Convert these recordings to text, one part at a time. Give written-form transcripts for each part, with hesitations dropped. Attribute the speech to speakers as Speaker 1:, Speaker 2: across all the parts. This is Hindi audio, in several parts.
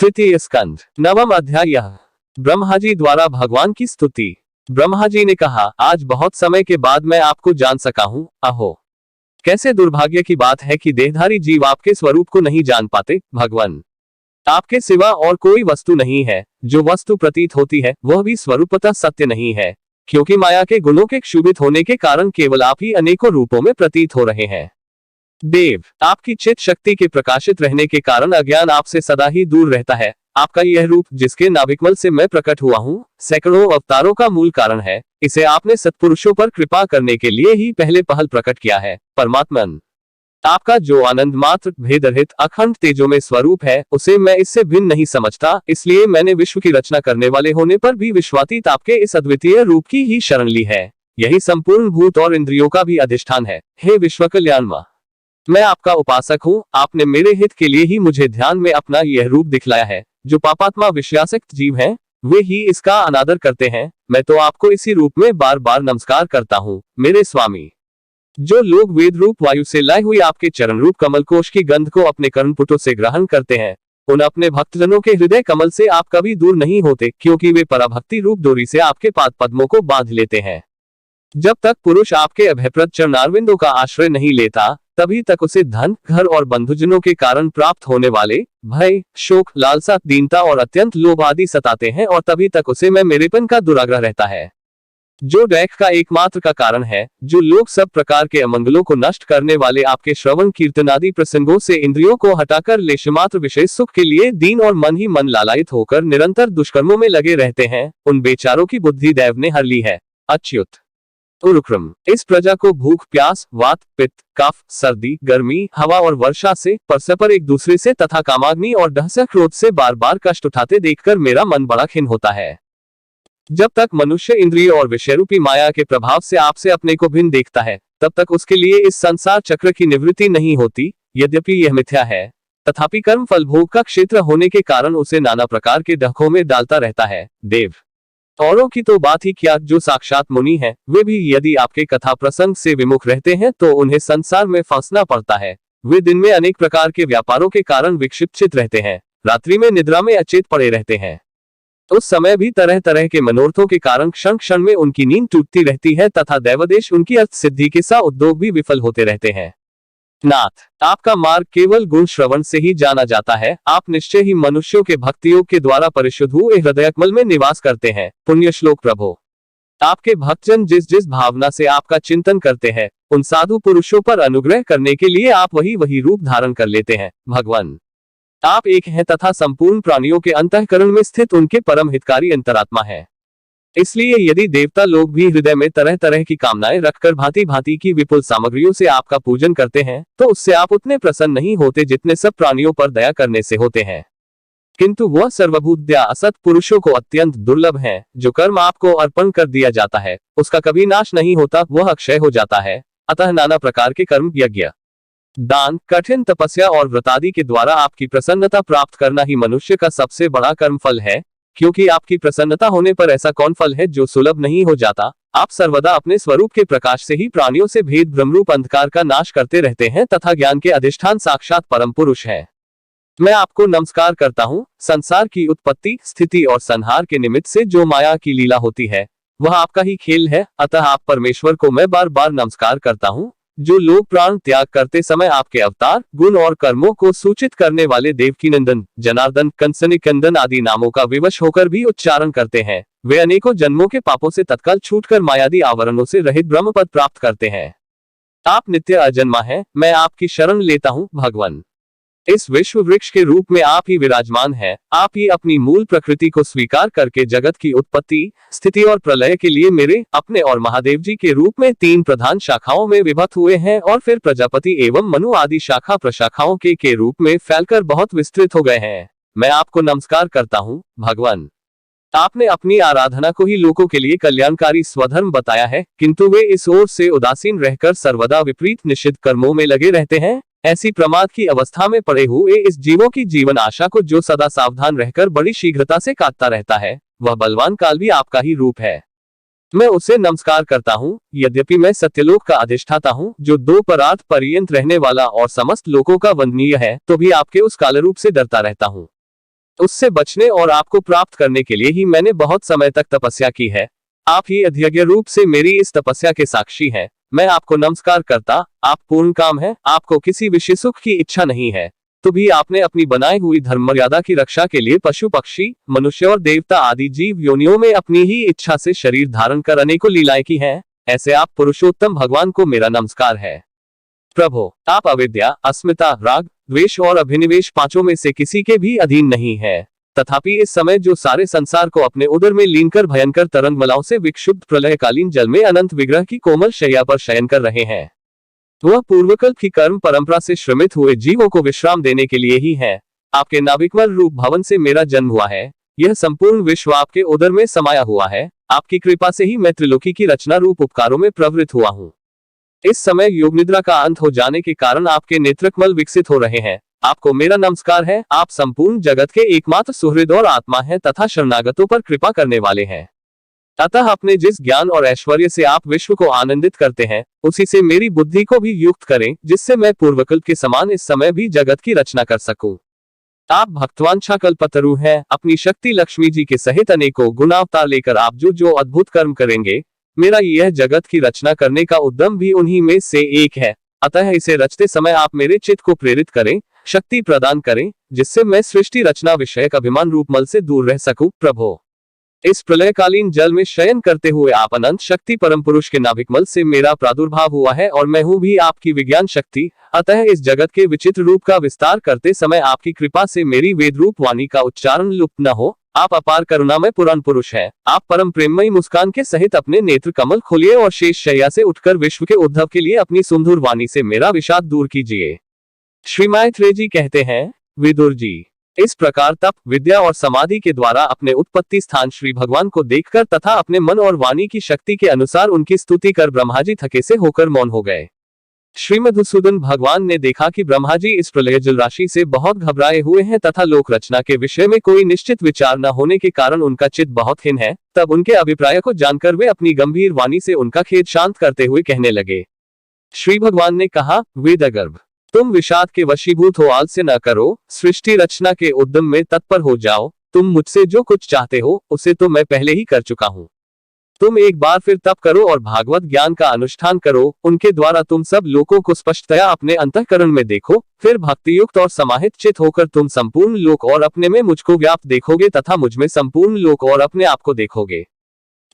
Speaker 1: तृतीय स्कंध नवम अध्याय। ब्रह्मा जी द्वारा भगवान की स्तुति। ब्रह्मा जी ने कहा, आज बहुत समय के बाद मैं आपको जान सका हूँ। अहो, कैसे दुर्भाग्य की बात है कि देहधारी जीव आपके स्वरूप को नहीं जान पाते। भगवान, आपके सिवा और कोई वस्तु नहीं है। जो वस्तु प्रतीत होती है वह भी स्वरूपतः सत्य नहीं है, क्योंकि माया के गुणों के क्षुभित होने के कारण केवल आप ही अनेकों रूपों में प्रतीत हो रहे हैं। देव, आपकी चित शक्ति के प्रकाशित रहने के कारण अज्ञान आपसे सदा ही दूर रहता है। आपका यह रूप जिसके नाभिकमल से मैं प्रकट हुआ हूँ, सैकड़ों अवतारों का मूल कारण है। इसे आपने सत्पुरुषों पर कृपा करने के लिए ही पहले पहल प्रकट किया है। परमात्मन, आपका जो आनंद मात्र भेदरहित अखंड तेजो में स्वरूप है, उसे मैं इससे भिन्न नहीं समझता। इसलिए मैंने विश्व की रचना करने वाले होने पर भी विश्वातीत आपके इस अद्वितीय रूप की ही शरण ली है। यही संपूर्ण भूत और इंद्रियों का भी अधिष्ठान है। हे विश्व कल्याणमा, मैं आपका उपासक हूँ। आपने मेरे हित के लिए ही मुझे ध्यान में अपना यह रूप दिखलाया है। जो पापात्मा विषयासक्त जीव हैं, वे ही इसका अनादर करते हैं। मैं तो आपको इसी रूप में बार बार नमस्कार करता हूँ, मेरे स्वामी। जो लोग वेद रूप वायु से लाए हुए आपके चरण रूप कमल कोश की गंध को अपने कर्णपुटों से ग्रहण करते हैं, उन अपने भक्तजनों के हृदय कमल से आप कभी दूर नहीं होते, क्योंकि वे पराभक्ति रूप डोरी से आपके पाद पद्मों को बांध लेते हैं। जब तक पुरुष आपके अभयप्रद चरणारविंदों का आश्रय नहीं लेता, तभी तक उसे धन, घर और बंधुजनों के कारण प्राप्त होने वाले भय, शोक, लालसा, दीनता और अत्यंत लोभ आदि सताते हैं, और तभी तक उसे मैं मेरेपन का दुराग्रह रहता है, जो दैख का एकमात्र का कारण है। जो लोग सब प्रकार के अमंगलों को नष्ट करने वाले आपके श्रवण कीर्तन आदि प्रसंगों से इंद्रियों को हटाकर लेशमात्र विशेष सुख के लिए दीन और मन ही मन लालायित होकर निरंतर दुष्कर्मों में लगे रहते हैं, उन बेचारों की बुद्धि दैव ने हर ली है। अच्युत उरुक्रम, इस प्रजा को भूख, प्यास, वात, पित्त, कफ, सर्दी, गर्मी, हवा और वर्षा से, परस्पर एक दूसरे से तथा कामाग्नि और दहशत क्रोध से बार बार कष्ट उठाते देखकर मेरा मन बड़ा खिन्न होता है। जब तक मनुष्य इंद्रिय और विषयरूपी माया के प्रभाव से आपसे अपने को भिन्न देखता है, तब तक उसके लिए इस संसार चक्र की निवृत्ति नहीं होती। यद्यपि यह मिथ्या है, तथापि कर्म फल भोग का क्षेत्र होने के कारण उसे नाना प्रकार के डखों में डालता रहता है। देव, औरों की तो बात ही क्या, जो साक्षात मुनि हैं, वे भी यदि आपके कथा प्रसंग से विमुख रहते हैं तो उन्हें संसार में फंसना पड़ता है। वे दिन में अनेक प्रकार के व्यापारों के कारण विक्षिप्त रहते हैं, रात्रि में निद्रा में अचेत पड़े रहते हैं। उस समय भी तरह तरह के मनोरथों के कारण क्षण क्षण में उनकी नींद टूटती रहती है, तथा दैवदेश उनकी अर्थ सिद्धि के सा उद्योग भी विफल होते रहते हैं। नाथ, आपका मार्ग केवल गुण श्रवण से ही जाना जाता है। आप निश्चय ही मनुष्यों के भक्तियोग के द्वारा परिशुद्ध हुए हृदयकमल में निवास करते हैं। पुण्य श्लोक प्रभो, आपके भक्तजन जिस जिस भावना से आपका चिंतन करते हैं, उन साधु पुरुषों पर अनुग्रह करने के लिए आप वही वही रूप धारण कर लेते हैं। भगवान, आप एक हैं तथा संपूर्ण प्राणियों के अंतःकरण में स्थित उनके परम हितकारी अंतरात्मा है। इसलिए यदि देवता लोग भी हृदय में तरह तरह की कामनाएं रखकर भांति भांति की विपुल सामग्रियों से आपका पूजन करते हैं, तो उससे आप उतने प्रसन्न नहीं होते जितने सब प्राणियों पर दया करने से होते हैं। किंतु वह सर्वभूत दया असत पुरुषों को अत्यंत दुर्लभ है। जो कर्म आपको अर्पण कर दिया जाता है, उसका कभी नाश नहीं होता, वह अक्षय हो जाता है। अतः नाना प्रकार के कर्म, यज्ञ, दान, कठिन तपस्या और व्रतादि के द्वारा आपकी प्रसन्नता प्राप्त करना ही मनुष्य का सबसे बड़ा कर्म फल है। क्योंकि आपकी प्रसन्नता होने पर ऐसा कौन फल है जो सुलभ नहीं हो जाता। आप सर्वदा अपने स्वरूप के प्रकाश से ही प्राणियों से भेद ब्रह्मरूप अंधकार का नाश करते रहते हैं, तथा ज्ञान के अधिष्ठान साक्षात परम पुरुष है। मैं आपको नमस्कार करता हूँ। संसार की उत्पत्ति, स्थिति और संहार के निमित्त से जो माया की लीला होती है, वह आपका ही खेल है। अतः आप परमेश्वर को मैं बार बार नमस्कार करता हूँ। जो लोग प्राण त्याग करते समय आपके अवतार, गुण और कर्मों को सूचित करने वाले देवकीनंदन, जनार्दन, कंसनिकंदन आदि नामों का विवश होकर भी उच्चारण करते हैं, वे अनेकों जन्मों के पापों से तत्काल छूटकर मायादी आवरणों से रहित ब्रह्म पद प्राप्त करते हैं। आप नित्य अजन्मा हैं, मैं आपकी शरण लेता हूँ। भगवान, इस विश्व वृक्ष के रूप में आप ही विराजमान हैं। आप ही अपनी मूल प्रकृति को स्वीकार करके जगत की उत्पत्ति, स्थिति और प्रलय के लिए मेरे, अपने और महादेव जी के रूप में 3 प्रधान शाखाओं में विभक्त हुए हैं, और फिर प्रजापति एवं मनु आदि शाखा प्रशाखाओं के रूप में फैलकर बहुत विस्तृत हो गए हैं। मैं आपको नमस्कार करता हूँ। भगवान, आपने अपनी आराधना को ही लोगों के लिए कल्याणकारी स्वधर्म बताया है, किंतु वे इस ओर से उदासीन रहकर सर्वदा विपरीत निषिद्ध कर्मों में लगे रहते हैं। ऐसी प्रमाद की अवस्था में पड़े हुए इस जीवों की जीवन आशा को जो सदा सावधान रहकर बड़ी शीघ्रता से काटता रहता है, वह बलवान काल भी आपका ही रूप है। मैं उसे नमस्कार करता हूँ। यद्यपि मैं सत्यलोक का अधिष्ठाता हूँ, जो 2 परार्थ पर्यंत रहने वाला और समस्त लोकों का वंदनीय है, तो भी आपके उस काल रूप से डरता रहता हूँ। उससे बचने और आपको प्राप्त करने के लिए ही मैंने बहुत समय तक तपस्या की है। आप ही अध्यग्य रूप से मेरी इस तपस्या के साक्षी हैं। मैं आपको नमस्कार करता। आप पूर्ण काम है, आपको किसी विषय सुख की इच्छा नहीं है, तो भी आपने अपनी बनाई हुई धर्म मर्यादा की रक्षा के लिए पशु पक्षी, मनुष्य और देवता आदि जीव योनियों में अपनी ही इच्छा से शरीर धारण कर अनेकों लीलाएं की हैं। ऐसे आप पुरुषोत्तम भगवान को मेरा नमस्कार है। प्रभु, आप अविद्या, अस्मिता, राग, द्वेष और अभिनिवेश पांचों में से किसी के भी अधीन नहीं है। तथापि इस समय जो सारे संसार को अपने उदर में लीन कर भयंकर तरंगमालाओं से विक्षुब्ध प्रलयकालीन जल में अनंत विग्रह की कोमल शैया पर शयन कर रहे हैं, वह पूर्वकल्प की कर्म परंपरा से श्रमित हुए जीवों को विश्राम देने के लिए ही है। आपके नाभिकमल रूप भवन से मेरा जन्म हुआ है। यह संपूर्ण विश्व आपके उदर में समाया हुआ है। आपकी कृपा से ही मैं त्रिलोकी की रचना रूप उपकारों में प्रवृत्त हुआ हूँ। इस समय योग निद्रा का अंत हो जाने के कारण आपके नेत्रकमल विकसित हो रहे हैं। आपको मेरा नमस्कार है। आप संपूर्ण जगत के एकमात्र सुहृद और आत्मा हैं तथा शरणागतों पर कृपा करने वाले हैं। अतः अपने जिस ज्ञान और ऐश्वर्य से आप विश्व को आनंदित करते हैं, उसी से मेरी बुद्धि को भी युक्त करें, जिससे मैं पूर्वकल्प के समान इस समय भी जगत की रचना कर सकूं। आप भक्तवांछा कल्पतरु हैं। अपनी शक्ति लक्ष्मी जी के सहित अनेकों गुणावतार लेकर आप जो जो अद्भुत कर्म करेंगे, मेरा यह जगत की रचना करने का उद्यम भी उन्हीं में से एक है। अतः इसे रचते समय आप मेरे चित्त को प्रेरित करें, शक्ति प्रदान करें, जिससे मैं सृष्टि रचना विषयक अभिमान रूप मल से दूर रह सकूं। प्रभु, इस प्रलयकालीन जल में शयन करते हुए आप अनंत शक्ति परम पुरुष के नाभिकमल से मेरा प्रादुर्भाव हुआ है और मैं हूं भी आपकी विज्ञान शक्ति। अतः इस जगत के विचित्र रूप का विस्तार करते समय आपकी कृपा से मेरी वेद रूप वाणी का उच्चारण लुप्त न हो। आप अपार करुणामय पुराण पुरुष हैं। आप परम प्रेममयी मुस्कान के सहित अपने नेत्र कमल खोलिए और शेष शैया से उठकर विश्व के उद्भव के लिए अपनी सुंदर वाणी से मेरा विषाद दूर कीजिए। श्री मैत्रेय जी कहते हैं, विदुर जी, इस प्रकार तप, विद्या और समाधि के द्वारा अपने उत्पत्ति स्थान श्री भगवान को देखकर तथा अपने मन और वाणी की शक्ति के अनुसार उनकी स्तुति कर ब्रह्मा जी थके से होकर मौन हो गए। श्री मधुसूदन भगवान ने देखा कि ब्रह्मा जी इस प्रलय जल राशि से बहुत घबराए हुए हैं तथा लोक रचना के विषय में कोई निश्चित विचार न होने के कारण उनका चित्त बहुत हीन है। तब उनके अभिप्राय को जानकर वे अपनी गंभीर वाणी से उनका खेद शांत करते हुए कहने लगे। श्री भगवान ने कहा, वेदगर्भ, तुम विषाद के वशीभूत हो आलस्य न करो, सृष्टि रचना के उद्यम में तत्पर हो जाओ। तुम मुझसे जो कुछ चाहते हो उसे तो मैं पहले ही कर चुका हूँ। तुम एक बार फिर तप करो और भागवत ज्ञान का अनुष्ठान करो। उनके द्वारा तुम सब लोगों को स्पष्टतया अपने अंतःकरण में देखो। फिर भक्ति युक्त और समाहित चित होकर तुम संपूर्ण लोक और अपने में मुझको व्याप्त देखोगे तथा मुझ में संपूर्ण लोक और अपने आप को देखोगे।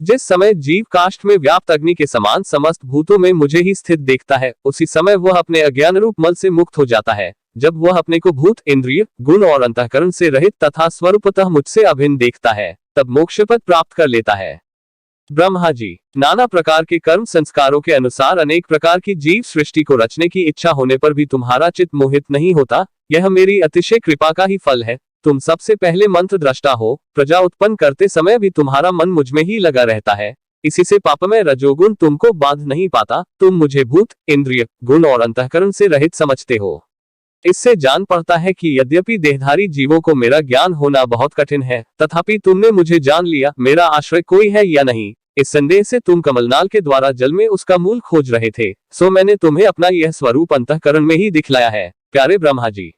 Speaker 1: जिस समय जीव काष्ठ में व्याप्त अग्नि के समान समस्त भूतों में मुझे ही स्थित देखता है, उसी समय वह अपने अज्ञान रूप मल से मुक्त हो जाता है। जब वह अपने को भूत, इंद्रिय, गुण और अंतःकरण से रहित तथा स्वरूपतः मुझसे अभिन्न देखता है, तब मोक्ष पद प्राप्त कर लेता है। ब्रह्मा जी, नाना प्रकार के कर्म संस्कारों के अनुसार अनेक प्रकार की जीव सृष्टि को रचने की इच्छा होने पर भी तुम्हारा चित्त मोहित नहीं होता। यह मेरी अतिशय कृपा का ही फल है। तुम सबसे पहले मंत्र दृष्टा हो। प्रजा उत्पन्न करते समय भी तुम्हारा मन मुझ में ही लगा रहता है। इसी से पापमय रजोगुण तुमको बांध नहीं पाता। तुम मुझे भूत, इंद्रिय, गुण और अंतःकरण से रहित समझते हो। इससे जान पड़ता है कि यद्यपि देहधारी जीवों को मेरा ज्ञान होना बहुत कठिन है, तथापि तुमने मुझे जान लिया। मेरा आश्रय कोई है या नहीं, इस संदेह से तुम कमलनाल के द्वारा जल में उसका मूल खोज रहे थे, सो मैंने तुम्हें अपना यह स्वरूप अंतःकरण में ही दिखलाया है। प्यारे ब्रह्मा जी,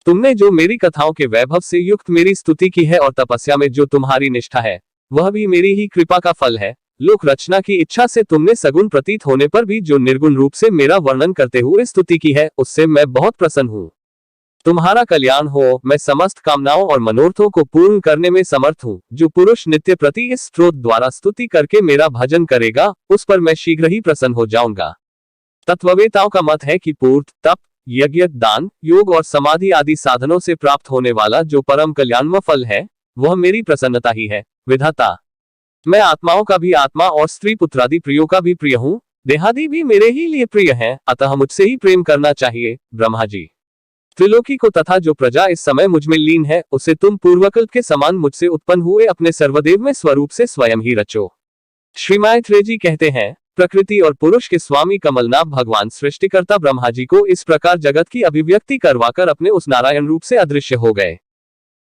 Speaker 1: तुमने जो मेरी कथाओं के वैभव से युक्त मेरी स्तुति की है और तपस्या में जो तुम्हारी निष्ठा है, वह भी मेरी ही कृपा का फल है। लोक रचना की इच्छा से तुमने सगुण प्रतीत होने पर भी जो निर्गुण रूप से मेरा वर्णन करते हुए स्तुति की है, उससे मैं बहुत प्रसन्न हूँ। तुम्हारा कल्याण हो। मैं समस्त कामनाओं और मनोरथों को पूर्ण करने में समर्थ हूँ। जो पुरुष नित्य प्रति इस स्त्रोत द्वारा स्तुति करके मेरा भजन करेगा, उस पर मैं शीघ्र ही प्रसन्न हो जाऊंगा। तत्ववेताओं का मत है कि पूर्त, तप, यज्ञ, दान, योग और समाधि आदि साधनों से प्राप्त होने वाला जो परम कल्याणमय फल है, वह मेरी प्रसन्नता ही है। विधाता, मैं आत्माओं का भी आत्मा और स्त्री पुत्रादि प्रियों का भी प्रिय हूँ। देहादि भी मेरे ही लिए प्रिय हैं, अतः मुझसे ही प्रेम करना चाहिए। ब्रह्मा जी, त्रिलोकी को तथा जो प्रजा इस समय मुझ में लीन है, उसे तुम पूर्वकल्प के समान मुझसे उत्पन्न हुए अपने सर्वदेव में स्वरूप से स्वयं ही रचो। श्री मैत्रेय जी कहते हैं, प्रकृति और पुरुष के स्वामी कमलनाभ भगवान सृष्टिकर्ता ब्रह्मा जी को इस प्रकार जगत की अभिव्यक्ति करवाकर अपने उस नारायण रूप से अदृश्य हो गए।